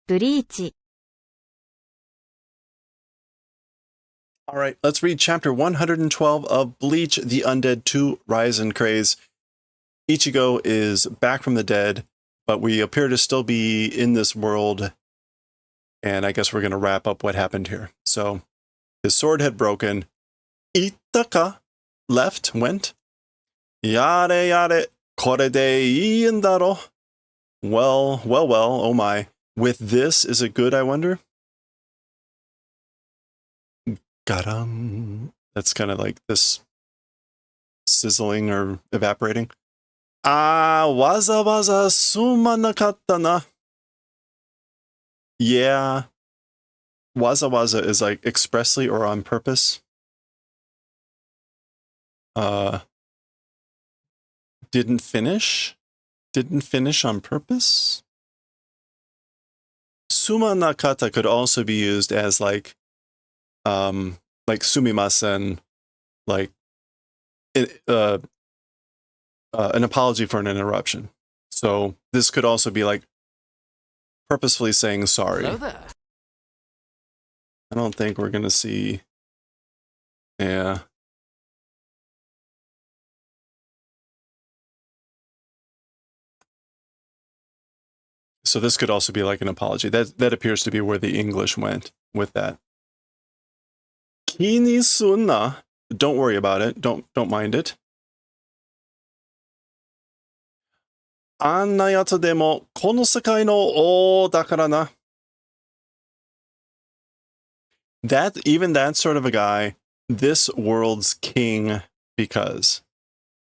ブリーチ All right, let's read chapter 112 of Bleach, the Undead 2, Rise and Craze. Ichigo is back from the dead, but we appear to still be in this world, and I guess we're going to wrap up what happened here. So, his sword had broken. Itaka went. Yare yare, kore de ii en daro. Well, oh my. With this, is it good, I wonder? Garam. That's kind of like this sizzling or evaporating. Waza waza sumanakatta na. Yeah. Waza waza is like expressly or on purpose. Didn't finish on purpose. Sumanakata could also be used as like sumimasen, like an apology for an interruption. So this could also be like purposefully saying sorry. Hello there. I don't think we're gonna see. Yeah. So this could also be like an apology. That appears to be where the English went with that. Kini sunna. Don't worry about it. Don't mind it. Anna yatsu demo kono sekai no o dakara na. That sort of a guy, this world's king, because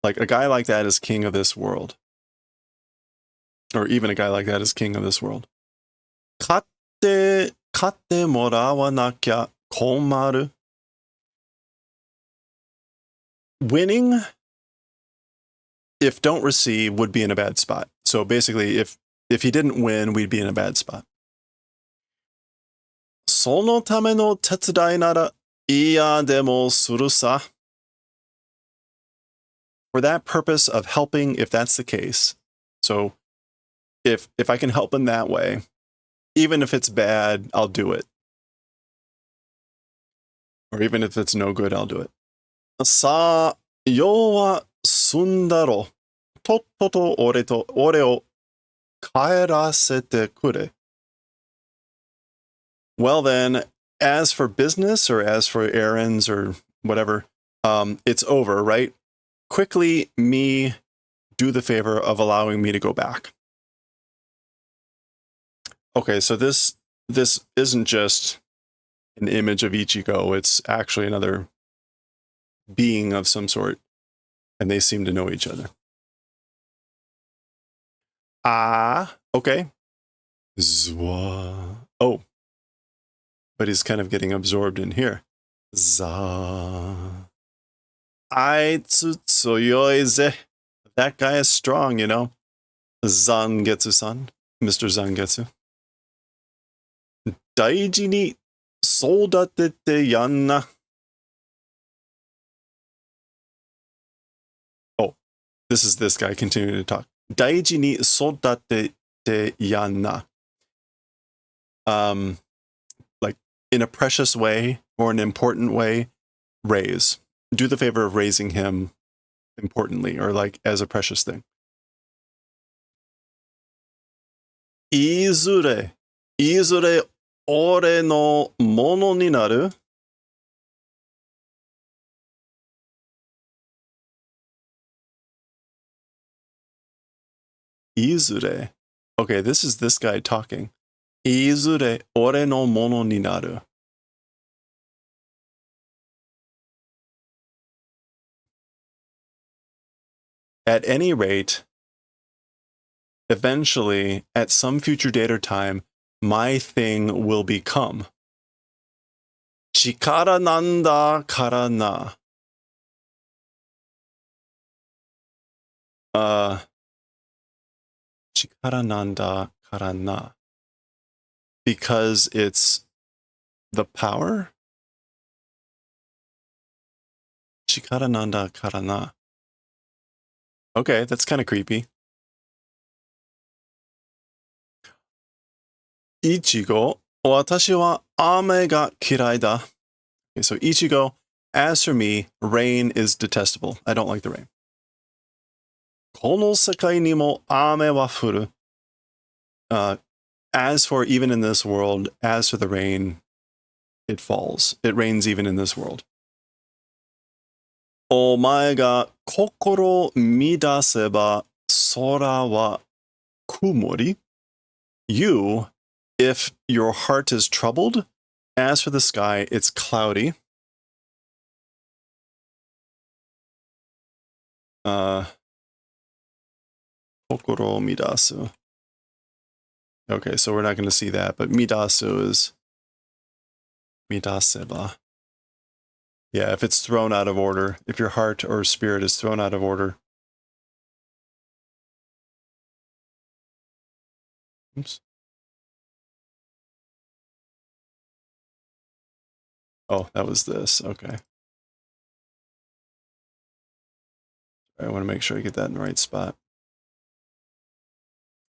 like a guy like that is king of this world. Or even a guy like that is king of this world. Katte morawanakya komaru. Winning, if don't receive, would be in a bad spot. So basically, if he didn't win, we'd be in a bad spot. Sono tame no tetsudai nara iya demo suru sa. For that purpose of helping, if that's the case. So if I can help in that way, even if it's bad, I'll do it. Or even if it's no good, I'll do it. Sa yo wa sundaro. Totto ore o kaerasete kure. Well then, as for business or as for errands or whatever, it's over, right? Quickly, me do the favor of allowing me to go back. Okay, so this isn't just an image of Ichigo, it's actually another being of some sort, and they seem to know each other. Okay. Zwa. Oh. But he's kind of getting absorbed in here. Za. Aitsu tsuyoize. That guy is strong, you know. Zangetsu-san. Mr. Zangetsu. Daiji ni soldatete yanna. Oh, this is this guy continuing to talk. Daiji ni soldatete yanna. Like in a precious way or an important way, raise. Do the favor of raising him importantly or like as a precious thing. Izure ore no mono ni naru. Izure. Okay, this is this guy talking. Izure ore no mono ni naru. At any rate, eventually, at some future date or time, my thing will become. Chikara nanda kara na. Chikara nanda kara na. Because it's the power? Chikara nanda kara na. Okay, that's kind of creepy. Ichigo, watashi wa ame ga kirai da. Okay, so Ichigo, as for me, rain is detestable. I don't like the rain. Kono sekai ni mo ame wa furu. As for even in this world, as for the rain, it falls. It rains even in this world. Omae ga kokoro midaseba sora wa kumori. You, if your heart is troubled, as for the sky, it's cloudy. Kokoro midasu. Okay, so we're not going to see that, but midasu is midaseba. Yeah, if it's thrown out of order, if your heart or spirit is thrown out of order. Oops. Oh, that was this. Okay. I want to make sure I get that in the right spot.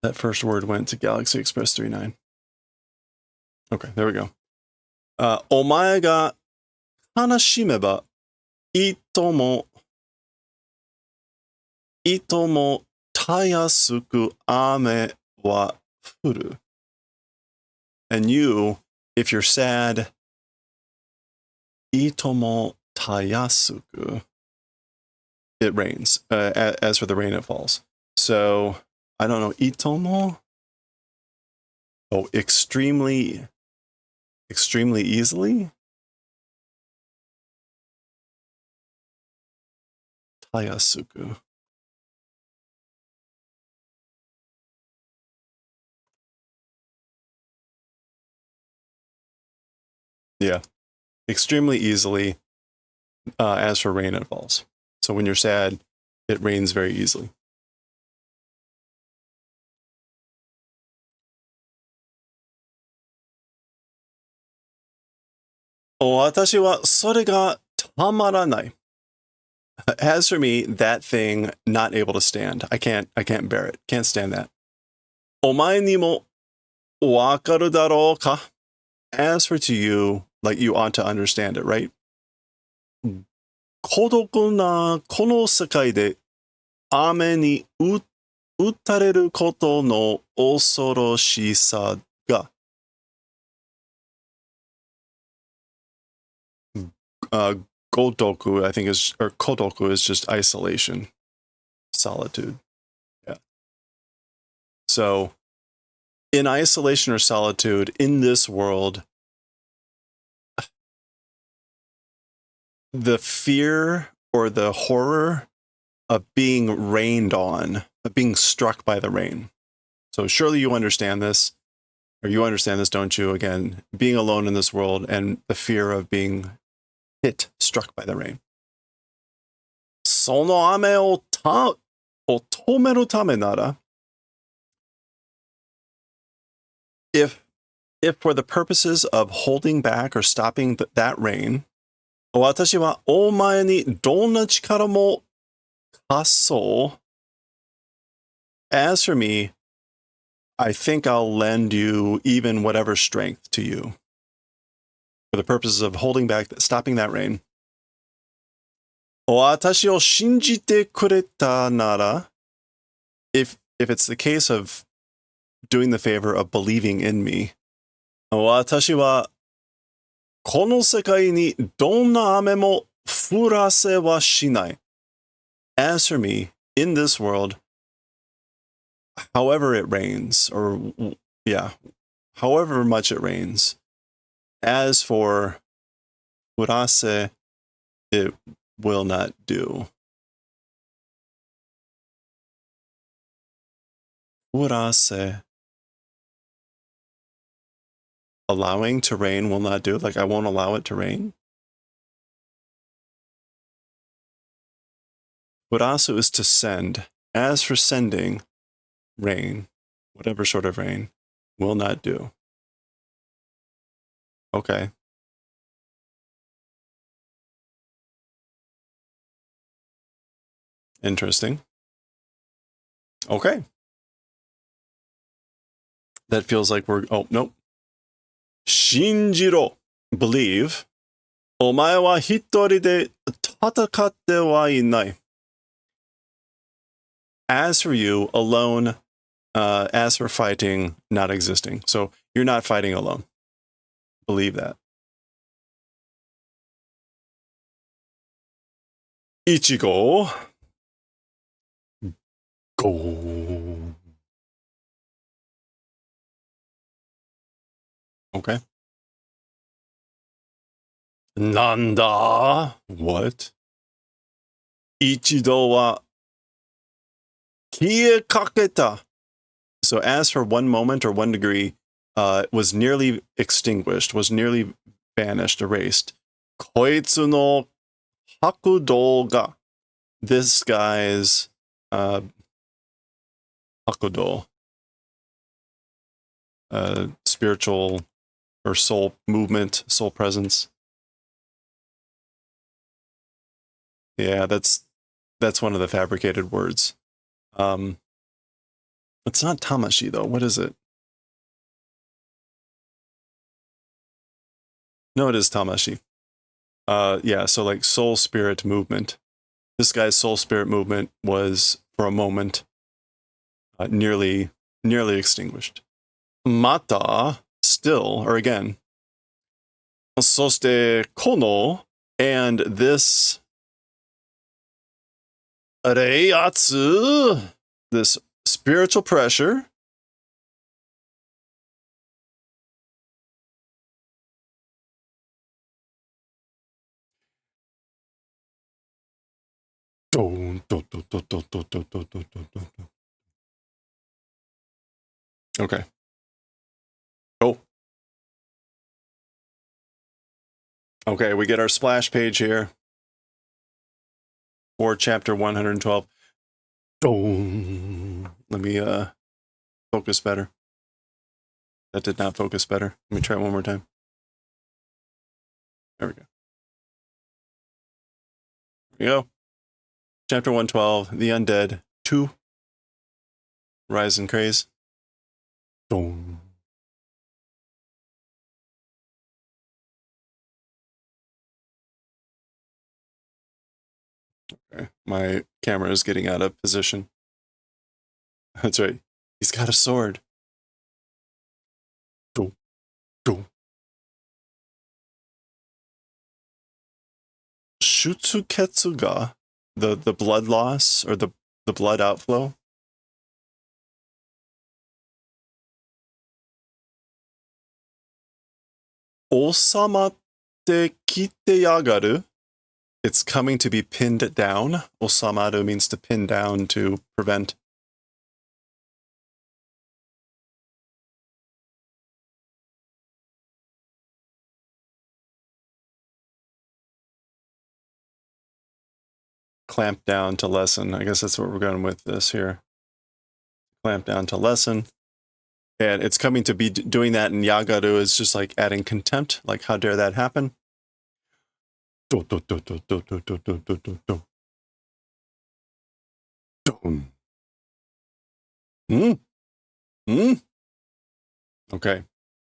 That first word went to Galaxy Express 39. Okay, there we go. Omae ga kanashimeba itomo tayasuku ame wa furu. And you, if you're sad, itomo tayasuku, it rains. As for the rain, it falls. So, I don't know, itomo? Oh, extremely easily? Tayasuku. Yeah. Extremely easily. As for rain, it falls. So when you're sad, it rains very easily. Watashi wa sore ga tamaranai. As for me, that thing not able to stand. I can't bear it. Can't stand that. Omae ni mo wakaru daro ka? As for to you, like you ought to understand it, right? Kodoku na kono sekai de ame ni utareru koto no osoroshisa ga. Gotoku, I think is, or kotoku is just isolation, solitude. Yeah. So, in isolation or solitude in this world, the fear or the horror of being rained on, of being struck by the rain. So surely you understand this, or you understand this, don't you? Again, being alone in this world and the fear of being struck by the rain. Sono ame o tomeru tame nara. If for the purposes of holding back or stopping that rain, watashi wa omae ni donna chikara mo kasou. As for me, I think I'll lend you even whatever strength to you for the purposes of holding back, stopping that rain. Watashi o shinjite kureta nara. If it's the case of doing the favor of believing in me, watashi wa kono sekai ni donna ame mo furase wa shinai. As for me, in this world, however it rains, or yeah, however much it rains, as for furase, it will not do. Furase. Allowing to rain will not do. Like I won't allow it to rain. Furasu is to send. As for sending, rain, whatever sort of rain, will not do. Okay. Interesting. Okay. That feels like we're, oh, nope. Shinjiro, believe. お前は一人で戦ってはいない。As for you, alone, as for fighting, not existing. So you're not fighting alone. Believe that. Ichigo. Go. Okay. Nanda. What? Ichido wa kie kaketa. So as for one moment or 1 degree, was nearly extinguished, was nearly vanished, erased. Koitsu no hakudo ga. This guy's hakudo. Spiritual or soul movement, soul presence. Yeah, that's one of the fabricated words. It's not tamashi though. What is it? No, it is tamashi. Yeah, so like soul spirit movement. This guy's soul spirit movement was for a moment nearly extinguished. Mata, still, or again. Soste kono, and this reiatsu, this spiritual pressure. Okay. Oh. Okay, we get our splash page here for chapter 112. Let me focus better. That did not focus better. Let me try it one more time. There we go. There we go. Chapter 112, The Undead 2, Rise and Craze. Boom. Okay, my camera is getting out of position. That's right. He's got a sword. Go. Shutsuketsu ga, the blood loss or the blood outflow. Osamatte kite yagaru. It's coming to be pinned down. Osamaru means to pin down, to prevent. Clamp down to lessen. I guess that's what we're going with this here. Clamp down to lessen. And it's coming to be doing that, and yagaru is just like adding contempt. Like, how dare that happen? Okay.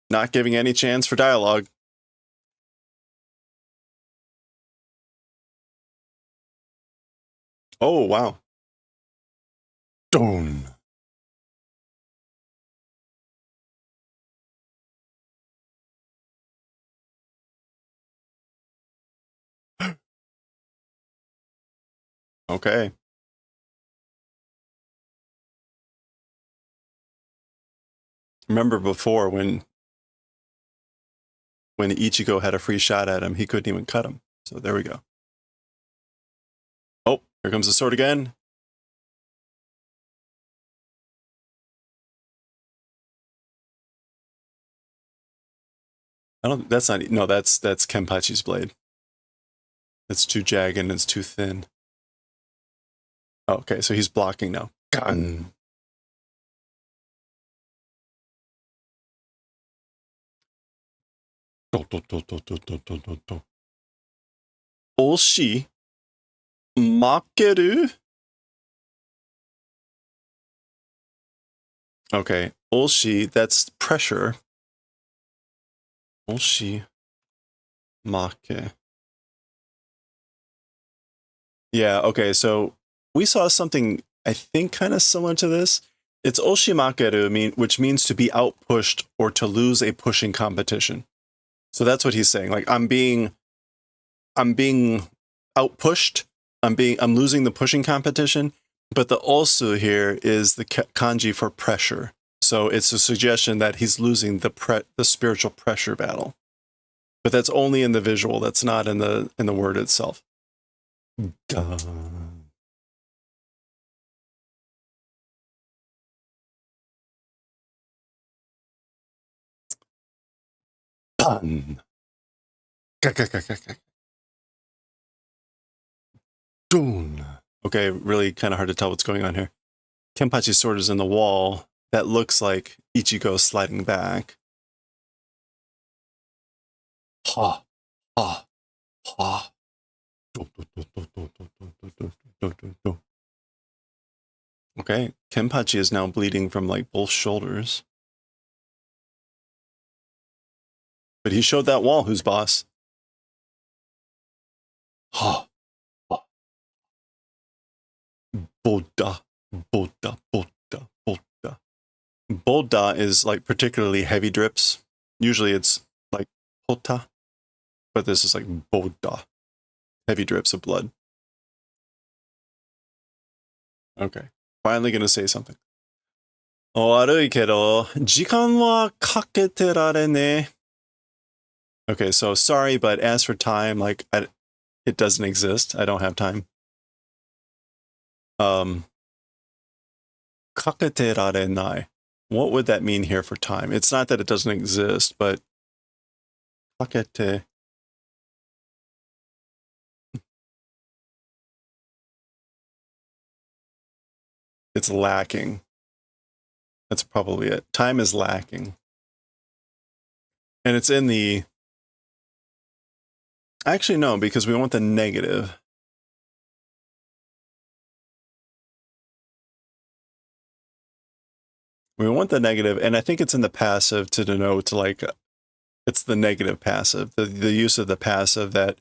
Not giving any chance for dialogue. Oh, wow. Done. Okay. Remember before when Ichigo had a free shot at him, he couldn't even cut him. So there we go. Oh, here comes the sword again. That's Kenpachi's blade. It's too jagged and it's too thin. Oh, okay, so he's blocking now. Gun. Oshi makeru. Okay, oshi, that's pressure. Oshi make. Yeah, okay, so we saw something, I think, kind of similar to this. It's oshimakeru, which means to be outpushed or to lose a pushing competition. So that's what he's saying. Like, I'm being outpushed. I'm losing the pushing competition. But the also here is the kanji for pressure. So it's a suggestion that he's losing the spiritual pressure battle. But that's only in the visual. That's not in the word itself. Duh. Dun. Dun. Okay, really kind of hard to tell what's going on here. Kenpachi's sword is in the wall. That looks like Ichigo sliding back. Ha, ha, ha. Okay, Kenpachi is now bleeding from like both shoulders. But he showed that wall who's boss. Ha, ha. Boda, boda, boda, boda. Boda is like particularly heavy drips. Usually it's like hota, but this is like boda. Heavy drips of blood. Okay. Finally gonna say something. 悪いけど、時間はかけてられねえ。Okay, so sorry, but as for time, like, it doesn't exist. I don't have time. かけてられない. What would that mean here for time? It's not that it doesn't exist, but かけて. It's lacking. That's probably it. Time is lacking. And it's in the... Actually, no, because we want the negative. We want the negative, and I think it's in the passive to denote, like, it's the negative passive. The use of the passive that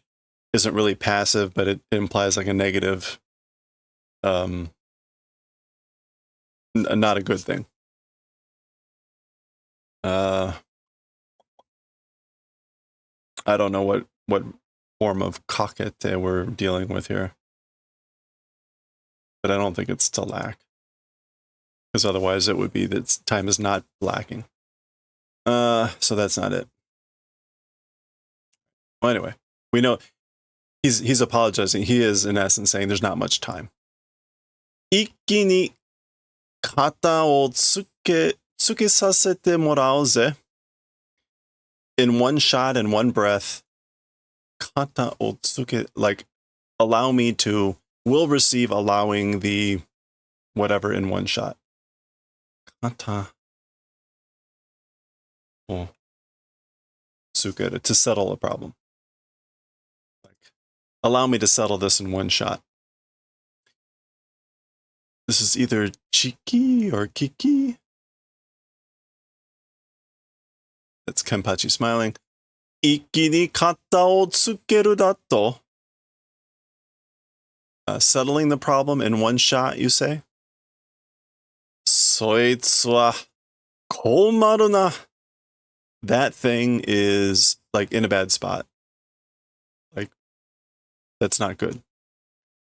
isn't really passive, but it implies like a negative, not a good thing. I don't know what form of kakete we're dealing with here. But I don't think it's to lack. Because otherwise it would be that time is not lacking. So that's not it. Well, anyway, we know he's apologizing. He is, in essence, saying there's not much time. 一気に肩をつけさせてもらうぜ. In one shot, in one breath, 肩をつけ, like, allow me to, will receive allowing the whatever in one shot. Kata o tsukeru, to settle a problem. Like, allow me to settle this in one shot. This is either Chiki or Kiki. That's Kenpachi smiling. 一気に肩をつけるだと. Settling the problem in one shot, you say? そいつは困るな. That thing is like in a bad spot. Like, that's not good.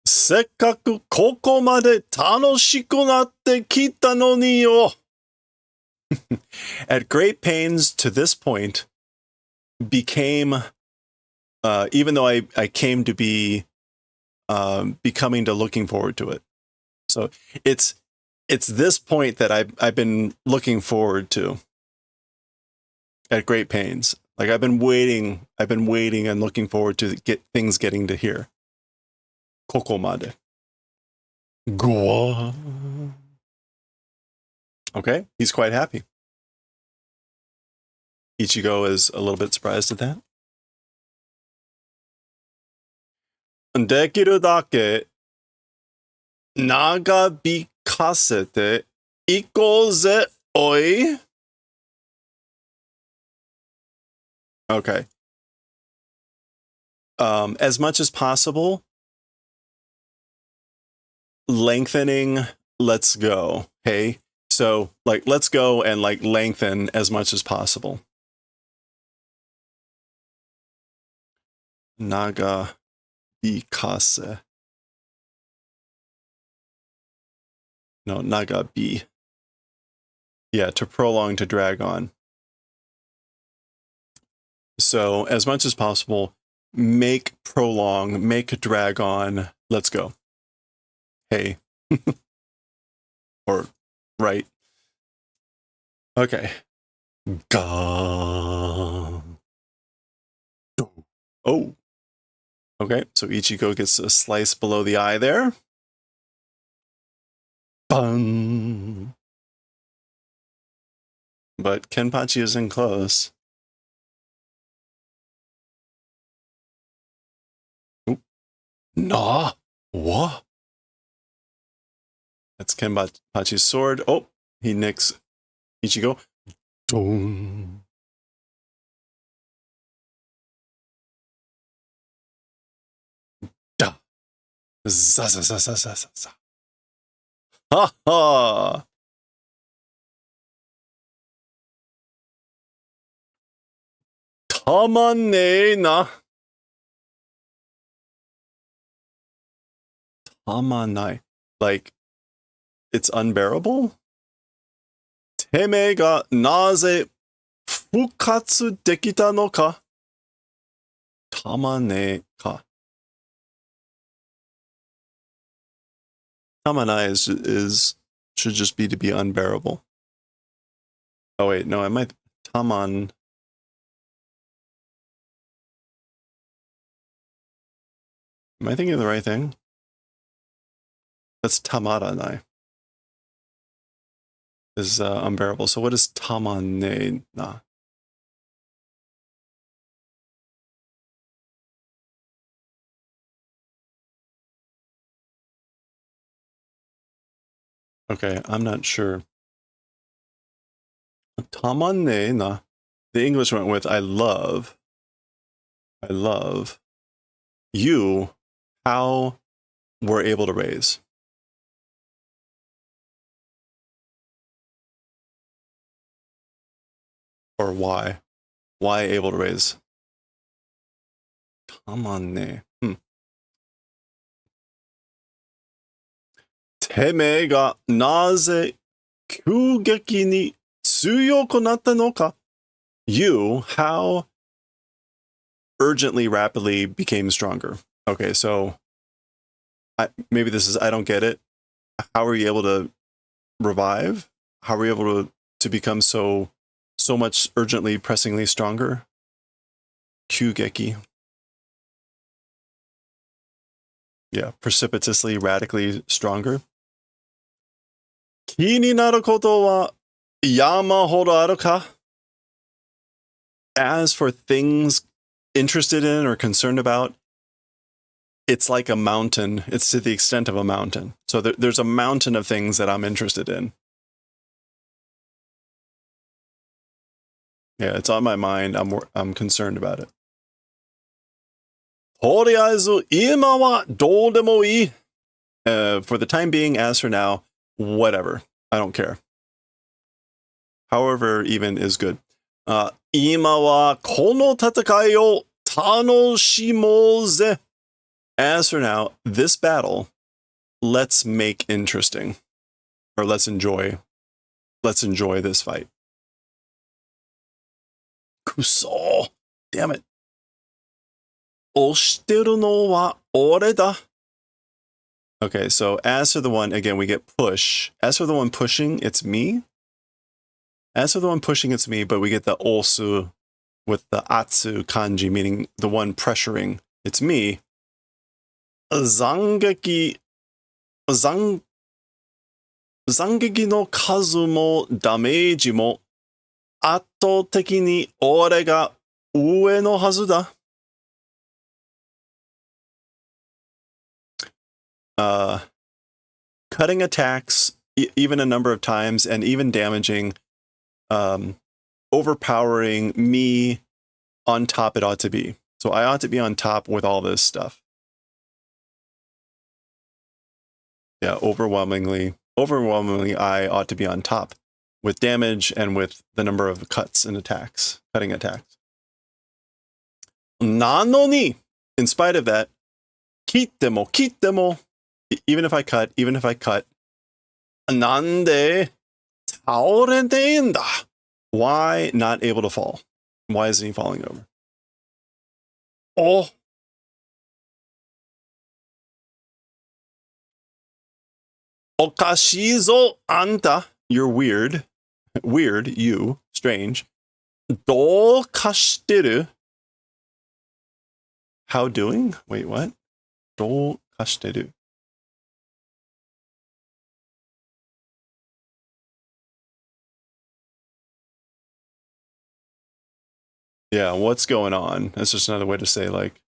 せっかくここまで楽しくなってきたのによ. At great pains to this point, became, even though I came to be becoming to looking forward to it. So it's this point that I've been looking forward to at great pains. Like I've been waiting and looking forward to things getting to here. Kokomade. Gwa. Okay, he's quite happy. Ichigo is a little bit surprised at that. できるだけ長引かせていこうぜ、おい。Okay. As much as possible, lengthening, let's go. Hey, so like, let's go and like lengthen as much as possible. Naga bikase. No, naga bi. Yeah, to prolong, to drag on. So as much as possible, make prolong, make drag on. Let's go. Hey. Or right. Okay. Ga. Oh. Okay, so Ichigo gets a slice below the eye there. Bung. But Kenpachi isn't close. Oop. Nah. What? That's Kenpachi's sword. Oh, he nicks Ichigo. Dong. Da. Za za za za za za. Ha ha. Tamane na. Tamanai. Like, it's unbearable? Teme ga naze fukatsu dekita no ka? Tamane ka. Tamanai should just be to be unbearable. Oh wait, no, I might Taman. Am I thinking of the right thing? That's Tamaranai. Is unbearable. So what is Tamane na? Okay, I'm not sure. Tamane na. The English went with I love. I love you. How we're able to raise. Or why? Why able to raise? Tamane. Teme ga naze kyugeki ni tsuyoko natta no ka? You, how urgently, rapidly became stronger. Okay, so maybe this is, I don't get it. How are you able to revive? How are you able to become so much urgently, pressingly stronger? Kyugeki. Yeah, precipitously, radically stronger. Ki ni naru koto wa yama hodo aru ka? As for things interested in or concerned about, it's like a mountain. It's to the extent of a mountain. So there's a mountain of things that I'm interested in. Yeah, it's on my mind. I'm concerned about it. とりあえず今はどうでもいい. For the time being, as for now, whatever. I don't care. However, even is good. 今はこの戦いを楽しもうぜ. As for now, this battle, let's make interesting. Or let's enjoy this fight. Kuso. Damn it. 押してるのは俺だ. Okay, so as for the one, again, we get push. As for the one pushing, it's me. As for the one pushing, it's me, but we get the osu with the atsu kanji, meaning the one pressuring. It's me. Zangeki no kazu mo dameiji mo atto teki ni ore ga ue no hazu da. Cutting attacks, even a number of times, and even damaging, overpowering me on top it ought to be. So I ought to be on top with all this stuff. Yeah, overwhelmingly, I ought to be on top with damage and with the number of cuts and attacks, cutting attacks. Nanoni, in spite of that, kittemo, even if I cut, nande taorete in da. Why not able to fall? Why isn't he falling over? Oh. Okashizo anta. You're weird. Weird, you. Strange. Do kashiteru. How doing? Wait, what? Do kashiteru. Yeah, what's going on? That's just another way to say, like,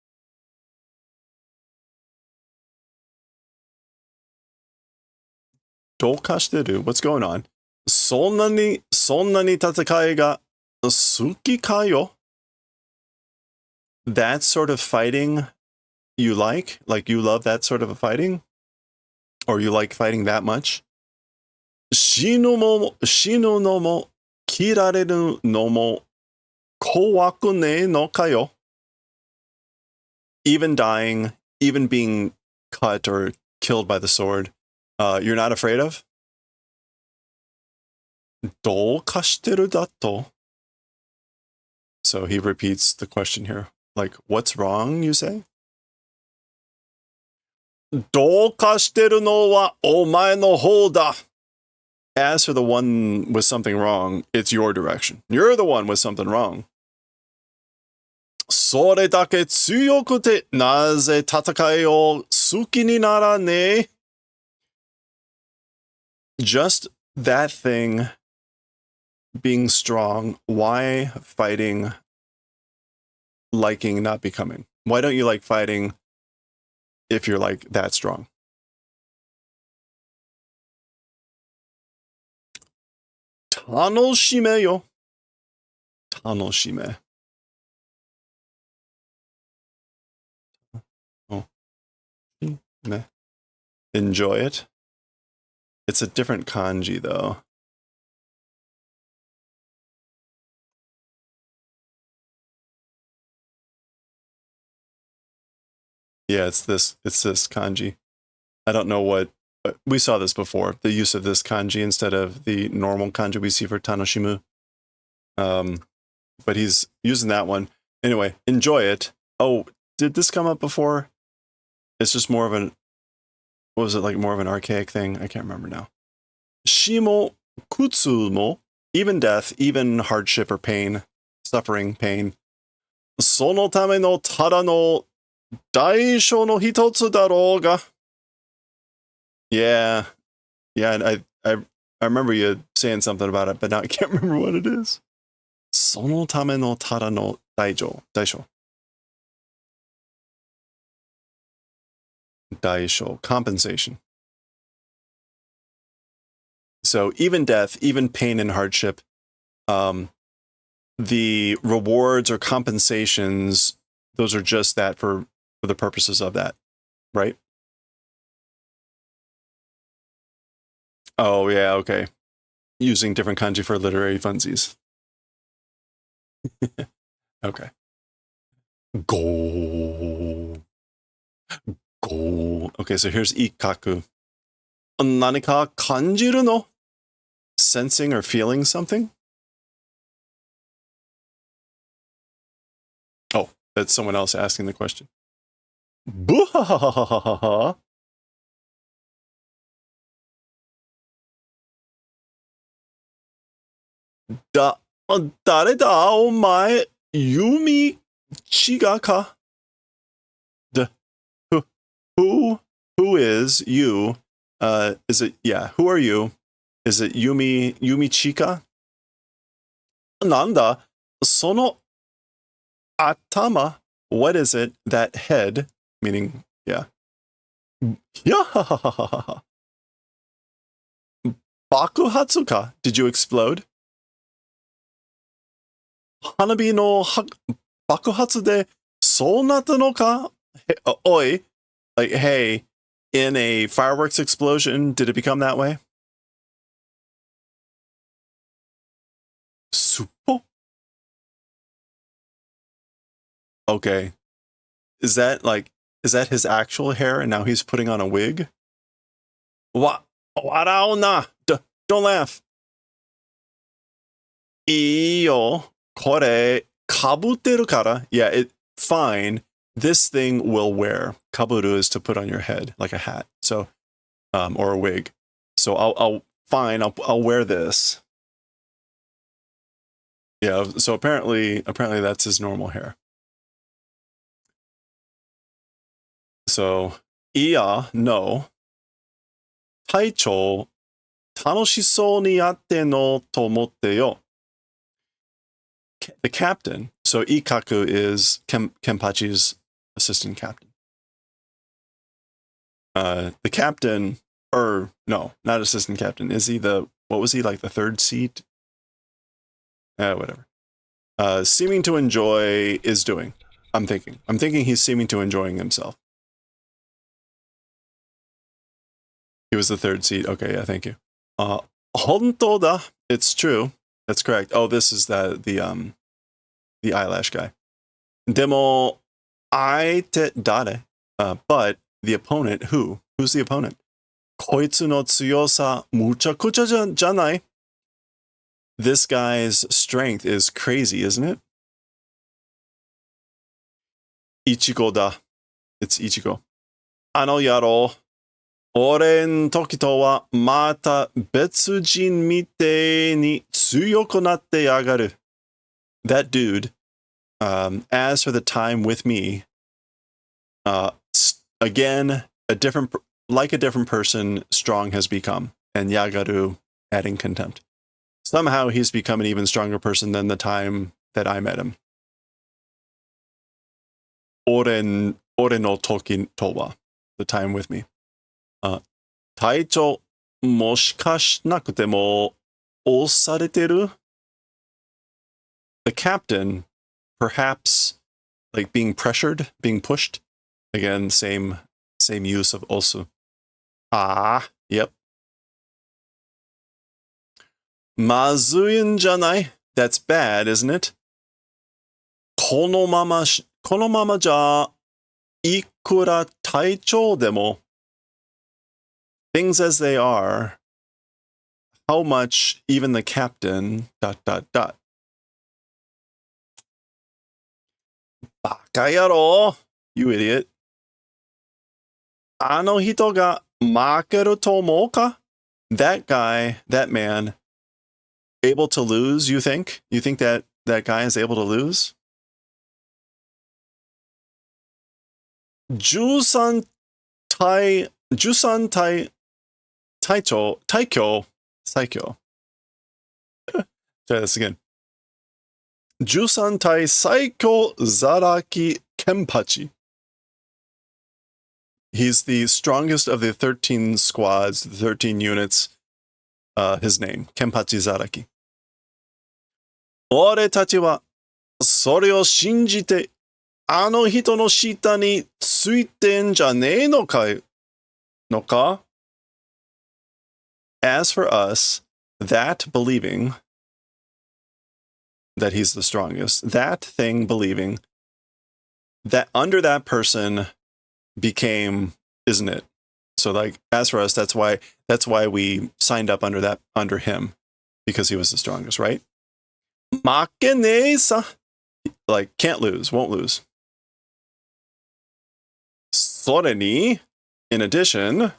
do kashiteru. What's going on? そんなに戦いが好きかよ? That sort of fighting you like? Like you love that sort of a fighting? Or you like fighting that much? 死ぬのも切られるのも怖くねえのかよ? Even dying, even being cut or killed by the sword, you're not afraid of? どうかしてるだと? So he repeats the question here. Like, what's wrong, you say? どうかしてるのはお前の方だ. As for the one with something wrong, it's your direction. You're the one with something wrong. それだけ強くてなぜ戦いを好きにならねえ? Just that thing being strong, why fighting liking not becoming? Why don't you like fighting if you're like that strong? Tanoshime yo. Tanoshime. Oh. Enjoy it. It's a different kanji though. Yeah, it's this kanji. I don't know what, we saw this before, the use of this kanji instead of the normal kanji we see for tanoshimu. But he's using that one. Anyway, enjoy it. Oh, did this come up before? It's just more of an, what was it, like more of an archaic thing? I can't remember now. Shimo kutsumo, even death, even hardship or pain, suffering, pain. Sono tame no tada no daisho no hitotsu daro ga. Yeah, and I remember you saying something about it, but now I can't remember what it is. Sono tame no tada no daisho. Daisho, compensation. So even death, even pain and hardship, the rewards or compensations, those are just that for the purposes of that, right? Oh, yeah, okay. Using different kanji for literary funsies. Okay. Go. Okay, so here's ikkaku. Nanika kanjiru no? Sensing or feeling something? Oh, that's someone else asking the question. Boo-ha-ha-ha-ha-ha-ha. Dare da omae Yumi chiga ka? Who is you? Is it, yeah, who are you? Is it Yumi Chika? Nanda, sono atama. What is it? That head, meaning, yeah. Yeah. Bakuhatsu ka? Did you explode? Hanabi no 爆発でそうなったのか? Oi. Like, hey, in a fireworks explosion, did it become that way? Suppo? Okay. Is that his actual hair and now he's putting on a wig? Warao na! Don't laugh. Iyo, kore, kabuteru kara. Yeah, fine. This thing will wear. Kaburu is to put on your head, like a hat. So, or a wig. So I'll wear this. Yeah, so apparently that's his normal hair. So, iya, no. Taicho, tanoshisou ni yatte no tomotte yo. The captain, so Ikaku is Kenpachi's assistant captain. The captain, or no, not assistant captain. Is he what was he, like the third seat? Whatever. Seeming to enjoy is doing. I'm thinking he's seeming to enjoying himself. He was the third seat. Okay, yeah, thank you. Hontou da. It's true. That's correct. Oh, this is the eyelash guy. Demo aite dare. But the opponent, who? Who's the opponent? Koitsu no tsuyosa muchakucha janai. This guy's strength is crazy, isn't it? Ichigo da. It's Ichigo. Ano yaro. Oren toki to wa mata betsu jin mite ni tsuyoku natte yagaru. That dude, as for the time with me, again, a different person, strong has become. And yagaru, adding contempt. Somehow he's become an even stronger person than the time that I met him. Ore no toki to wa, the time with me. Taicho moshikashi nakute mo osareteru? The captain, perhaps, like being pressured, being pushed. Again, same use of osu. Yep. Mazuin janai? That's bad, isn't it? Kono mama ja ikura taicho demo. Things as they are, how much even the captain ... Baka yaro, you idiot. Ano hito ga makeru to omou ka? That guy, that man, able to lose, you think? You think that guy is able to lose? Jusan Taikyo. Try this again. Jusan Tai Saikyo Zaraki Kenpachi. He's the strongest of the 13 squads, the 13 units. His name, Kenpachi Zaraki. Ore tachi wa sore o shinjite ano hito no shita ni tsuiten janei no ka? As for us, that believing that he's the strongest, that thing believing that under that person became, isn't it? So like, as for us, that's why we signed up under him, because he was the strongest, right? Makenesa, like can't lose, won't lose. Sore ni, in addition,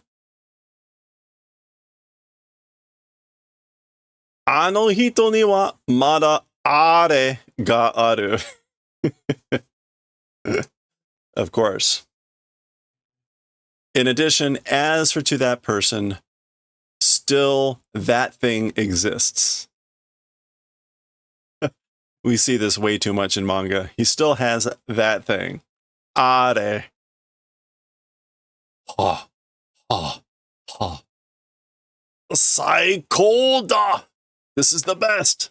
ano hito ni wa mada are ga aru. Of course. In addition, as for to that person, still that thing exists. We see this way too much in manga. He still has that thing. Are. Ha. Ha. Ha. Saikou da! This is the best.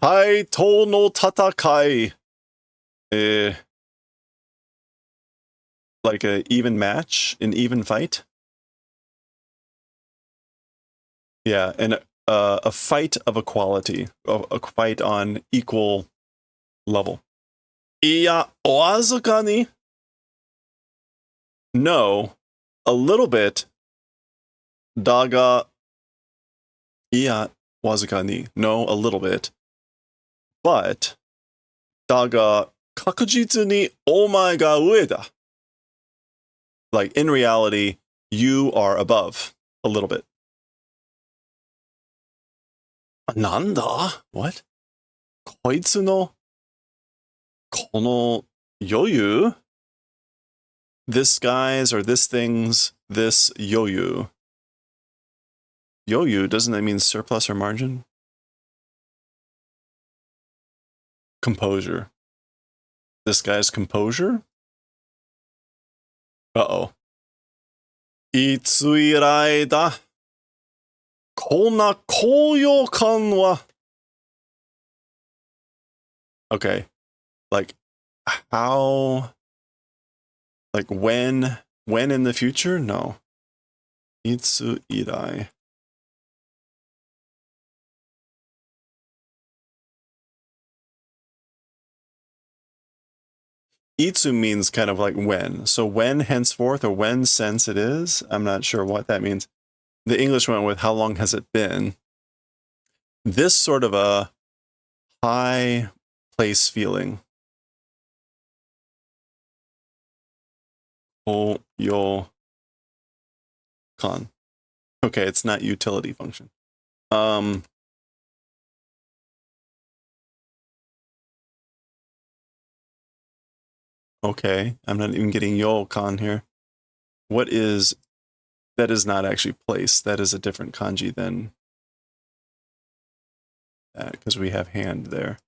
Kaito no tatakai. Like an even match, an even fight. Yeah, and a fight of equality, a fight on equal level. Iya, oazuka ni? No, a little bit. Daga, iya, wazuka ni? No, a little bit. But, daga, kakujitsu ni omae ga ue da. Like, in reality, you are above a little bit. Nanda? What? Koitsu no kono yoyu? This guy's or this thing's this yoyu. Yoyu, doesn't that mean surplus or margin? Composure. This guy's composure? Uh-oh. Itsuirai da. Konna koyokan wa. Okay. Like, how? Like, when in the future? No. Itsuirai. Itsu means kind of like when. So when henceforth or when since it is. I'm not sure what that means. The English went with how long has it been? This sort of a high place feeling. Yo con. Okay, it's not utility function. Okay, I'm not even getting yo con here. What is that? Is not actually place. That is a different kanji than that because we have hand there.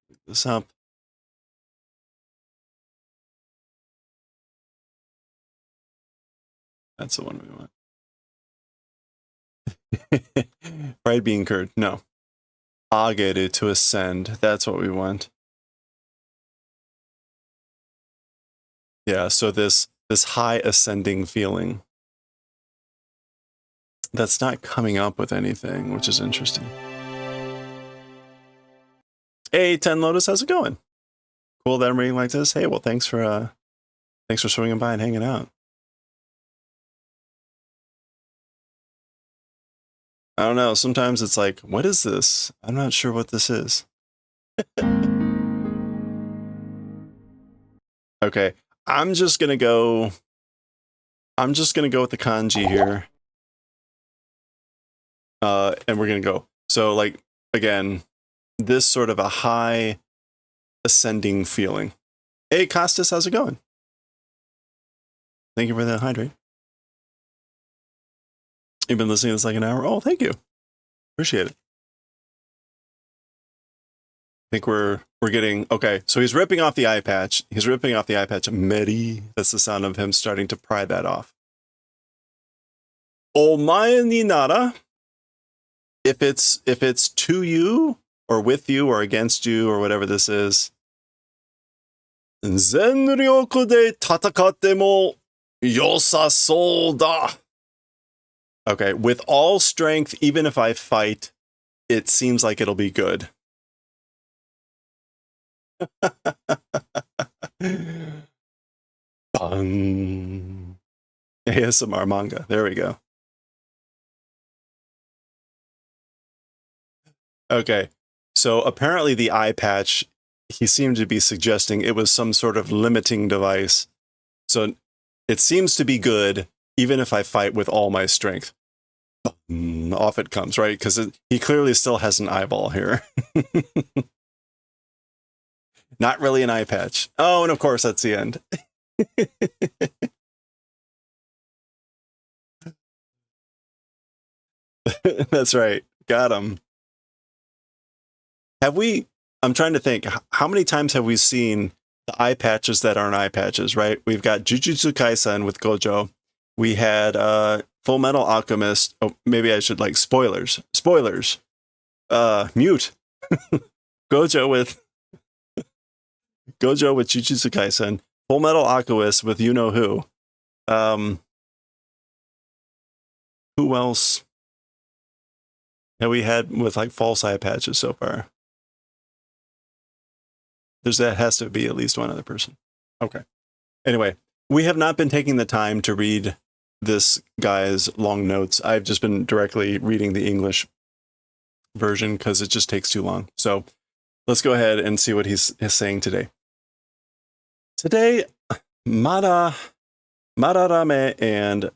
Look this up. That's the one we want. Pride being incurred. No. Ageru, to ascend. That's what we want. Yeah, so this high ascending feeling. That's not coming up with anything, which is interesting. Hey, 10 Lotus, how's it going? Cool that I'm reading like this. Hey, well, thanks for swinging by and hanging out. I don't know. Sometimes it's like, what is this? I'm not sure what this is. Okay, I'm just gonna go with the kanji here. And we're gonna go. So, like, again, this sort of a high ascending feeling. Hey, Costas, how's it going? Thank you for the hydrate. You've been listening to this like an hour. Oh, thank you. Appreciate it. I think we're getting okay. So he's ripping off the eye patch. He's ripping off the eye patch. Meri. That's the sound of him starting to pry that off. Omae ni nara. If it's to you or with you or against you or whatever this is. Zenryoku de tatakatte mo yosasou da. Okay, with all strength, even if I fight, it seems like it'll be good. Bung. ASMR manga. There we go. Okay, so apparently the eye patch, he seemed to be suggesting it was some sort of limiting device. So it seems to be good, even if I fight with all my strength. Off it comes, right? Because he clearly still has an eyeball here. Not really an eye patch. Oh, and of course, that's the end. That's right. Got him. I'm trying to think, how many times have we seen the eye patches that aren't eye patches, right? We've got Jujutsu Kaisen with Gojo. We had Full Metal Alchemist. Oh, maybe I should like spoilers. Mute. Gojo with Jujutsu Kaisen. Full Metal Alchemist with you know who. Who else? Yeah, we had with like false eye patches so far. That has to be at least one other person. Okay. Anyway, we have not been taking the time to read this guy's long notes. I've just been directly reading the English version because it just takes too long. So let's go ahead and see what he's saying today. Today, Madarame and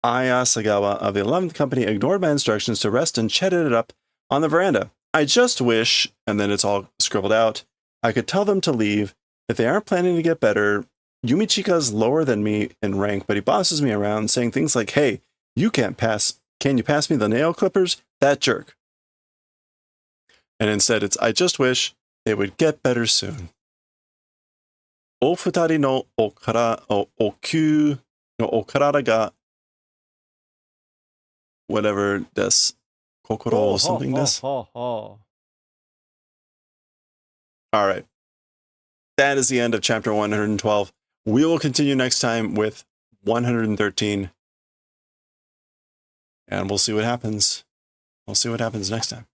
Ayasagawa of the 11th Company ignored my instructions to rest and chatted it up on the veranda. I just wish, and then it's all scribbled out, I could tell them to leave. If they aren't planning to get better, Yumichika's lower than me in rank, but he bosses me around saying things like, hey, can you pass me the nail clippers? That jerk. And instead it's, I just wish they would get better soon. O futari no okyu no okarada ga whatever des kokoro something des. All right. That is the end of chapter 112. We will continue next time with 113. And we'll see what happens. We'll see what happens next time.